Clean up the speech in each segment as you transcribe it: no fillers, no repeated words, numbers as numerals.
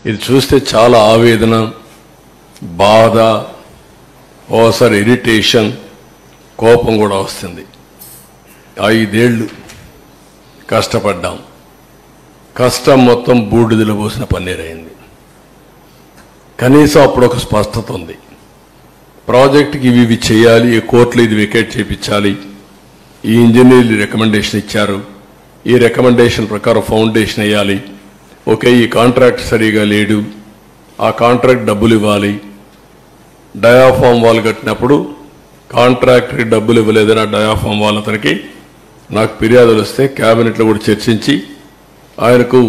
ఇది చూస్తే చాలా ఆవేదన, బాధ, ఓసారి ఇరిటేషన్, కోపం కూడా వస్తుంది. 5 ఏళ్ళు కష్టపడ్డాం. కష్టం మొత్తం బూడిదలో పోసిన పన్నీరైంది. కనీసం అప్పుడు ఒక స్పష్టత ఉంది. ప్రాజెక్టుకి ఇవి చేయాలి, ఈ కోర్టులో ఇది వికెట్ చేయించాలి, ఈ ఇంజనీర్లు రికమెండేషన్ ఇచ్చారు, ఈ రికమెండేషన్ ప్రకారం ఫౌండేషన్ వేయాలి, ఓకే ఈ కాంట్రాక్ట్ సరిగా లేడు, ఆ కాంట్రాక్ట్ డబ్బులు ఇవ్వాలి, డయాఫామ్ వాల్ కట్టినప్పుడు కాంట్రాక్టర్కి డబ్బులు ఇవ్వలేదని ఆ డయాఫామ్ వాల్ అతనికి నాకు ఫిర్యాదులు వస్తే క్యాబినెట్లో కూడా చర్చించి ఆయనకు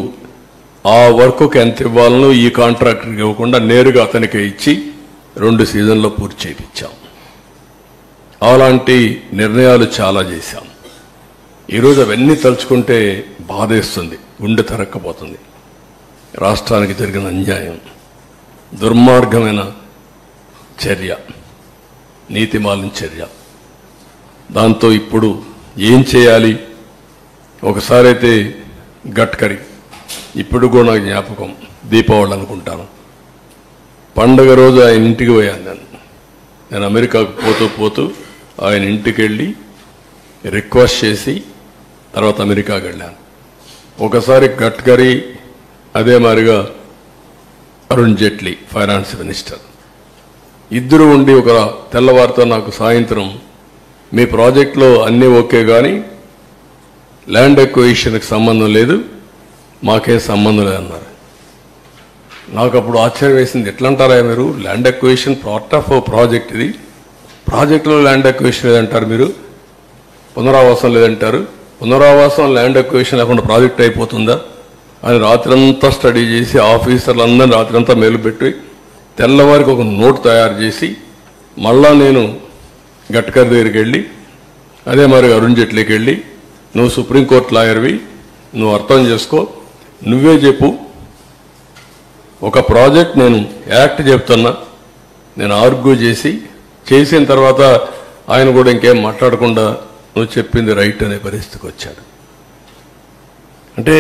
ఆ వర్క్కి ఎంత ఇవ్వాలనో ఈ కాంట్రాక్టర్కి ఇవ్వకుండా నేరుగా అతనికే ఇచ్చి 2 సీజన్లో పూర్తి చేయించాం. అలాంటి నిర్ణయాలు చాలా చేశాం. ఈరోజు అవన్నీ తలుచుకుంటే బాధేస్తుంది, గుండె తరక్కపోతుంది. రాష్ట్రానికి జరిగిన అన్యాయం, దుర్మార్గమైన చర్య, నీతిమాలిన చర్య. దాంతో ఇప్పుడు ఏం చేయాలి? ఒకసారి అయితే గడ్కరీ, ఇప్పుడు కూడా నాకు జ్ఞాపకం, దీపావళి అనుకుంటాను, పండగ రోజు ఆయన ఇంటికి పోయాను. నేను అమెరికాకు పోతూ ఆయన ఇంటికి వెళ్ళి రిక్వెస్ట్ చేసి తర్వాత అమెరికాకి వెళ్ళాను. ఒకసారి గడ్కరీ, అదే మాదిరిగా అరుణ్ జైట్లీ ఫైనాన్స్ మినిస్టర్, ఇద్దరు ఉండి ఒక తెల్లవారితో నాకు సాయంత్రం మీ ప్రాజెక్టులో అన్నీ ఓకే కానీ ల్యాండ్ ఎక్విజిషన్కి సంబంధం లేదు, మాకేం సంబంధం లేదన్నారు. నాకు అప్పుడు ఆశ్చర్యం వేసింది. ఎట్లా అంటారా మీరు? Land acquisition part of project, ఇది ప్రాజెక్టులో ల్యాండ్ ఎక్విజిషన్ లేదంటారు, మీరు పునరావాసం లేదంటారు, పునరావాసం ల్యాండ్ ఎక్విజిషన్ లేకుండా ప్రాజెక్ట్ అయిపోతుందా అని రాత్రంతా స్టడీ చేసి ఆఫీసర్లందరినీ రాత్రంతా మేలుపెట్టి తెల్లవారికి ఒక నోట్ తయారు చేసి మళ్ళా నేను గడ్కరీ దగ్గరికి వెళ్ళి అదే మరి అరుణ్ జైట్లీకి వెళ్ళి, నువ్వు సుప్రీంకోర్టు లాయర్వి, నువ్వు అర్థం చేసుకో, నువ్వే చెప్పు, ఒక ప్రాజెక్ట్ నేను యాక్ట్ చెప్తున్నా, నేను ఆర్గ్యూ చేసిన తర్వాత ఆయన కూడా ఇంకేం మాట్లాడకుండా నువ్వు చెప్పింది రైట్ అనే పరిస్థితికి వచ్చాడు. అంటే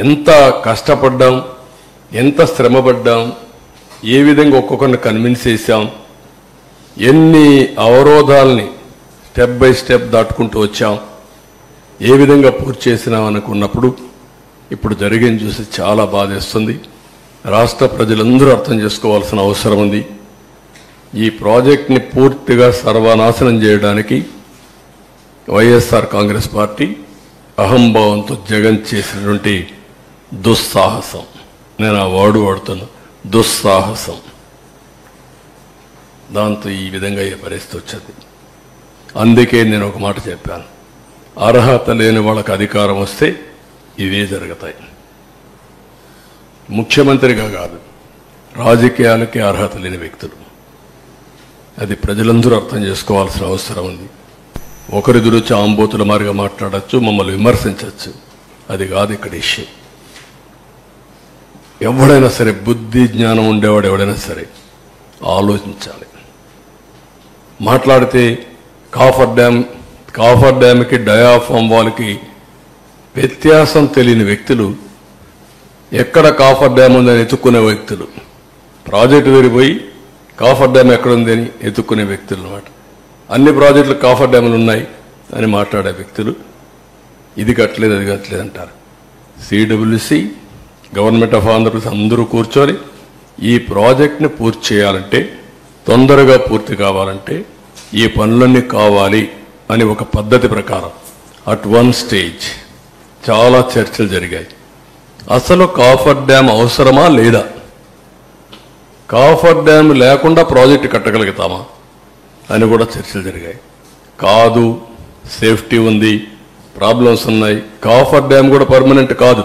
ఎంత కష్టపడ్డాం, ఎంత శ్రమపడ్డాం, ఏ విధంగా ఒక్కొక్కరిని కన్విన్స్ చేశాం, ఎన్ని అవరోధాలని స్టెప్ బై స్టెప్ దాటుకుంటూ వచ్చాం, ఏ విధంగా పూర్తి చేసినాం అనుకున్నప్పుడు ఇప్పుడు జరిగింది చూసి చాలా బాధేస్తుంది. రాష్ట్ర ప్రజలందరూ అర్థం చేసుకోవాల్సిన అవసరం ఉంది. ఈ ప్రాజెక్ట్ని పూర్తిగా సర్వనాశనం చేయడానికి వైఎస్ఆర్ కాంగ్రెస్ పార్టీ అహంభావంతో జగన్ చేసినటువంటి దుస్సాహసం, నేను ఆ వాడుతున్నా, దుస్సాహసం, దాంతో ఈ విధంగా ఏ పరిస్థితి వచ్చింది. అందుకే నేను ఒక మాట చెప్పాను, అర్హత లేని వాళ్ళకి అధికారం వస్తే ఇవే జరుగుతాయి. ముఖ్యమంత్రిగా కాదు, రాజకీయాలకే అర్హత లేని వ్యక్తులు. అది ప్రజలందరూ అర్థం చేసుకోవాల్సిన అవసరం ఉంది. ఒకరిదురు ఆంబోతుల మారిగా మాట్లాడచ్చు, మమ్మల్ని విమర్శించవచ్చు, అది కాదు ఇక్కడ ఇష్యూ. ఎవడైనా సరే, బుద్ధి జ్ఞానం ఉండేవాడు ఎవడైనా సరే ఆలోచించాలి. మాట్లాడితే కాఫర్ డ్యామ్కి డయాఫామ్ వాళ్ళకి వ్యత్యాసం తెలియని వ్యక్తులు, ఎక్కడ కాఫర్ డ్యామ్ ఉందని ఎత్తుక్కునే వ్యక్తులు, ప్రాజెక్టు విరిపోయి కాఫర్ డ్యామ్ ఎక్కడుంది అని ఎత్తుక్కునే వ్యక్తులు అన్నమాట. అన్ని ప్రాజెక్టులు కాఫర్ డ్యాములు ఉన్నాయి అని మాట్లాడే వ్యక్తులు ఇది కట్టలేదు అది కట్టలేదు అంటారు. సిడబ్ల్యూసి, గవర్నమెంట్ ఆఫ్ ఆంధ్రప్రదేశ్ అందరూ కూర్చొని ఈ ప్రాజెక్ట్ని పూర్తి చేయాలంటే, తొందరగా పూర్తి కావాలంటే ఈ పనులన్నీ కావాలి అని ఒక పద్ధతి ప్రకారం అట్ వన్ స్టేజ్ చాలా చర్చలు జరిగాయి. అసలు కాఫర్ డ్యామ్ అవసరమా లేదా, కాఫర్ డ్యామ్ లేకుండా ప్రాజెక్టు కట్టగలుగుతామా అని కూడా చర్చలు జరిగాయి. కాదు, సేఫ్టీ ఉంది, ప్రాబ్లమ్స్ ఉన్నాయి, కాఫర్ డ్యామ్ కూడా పర్మనెంట్ కాదు,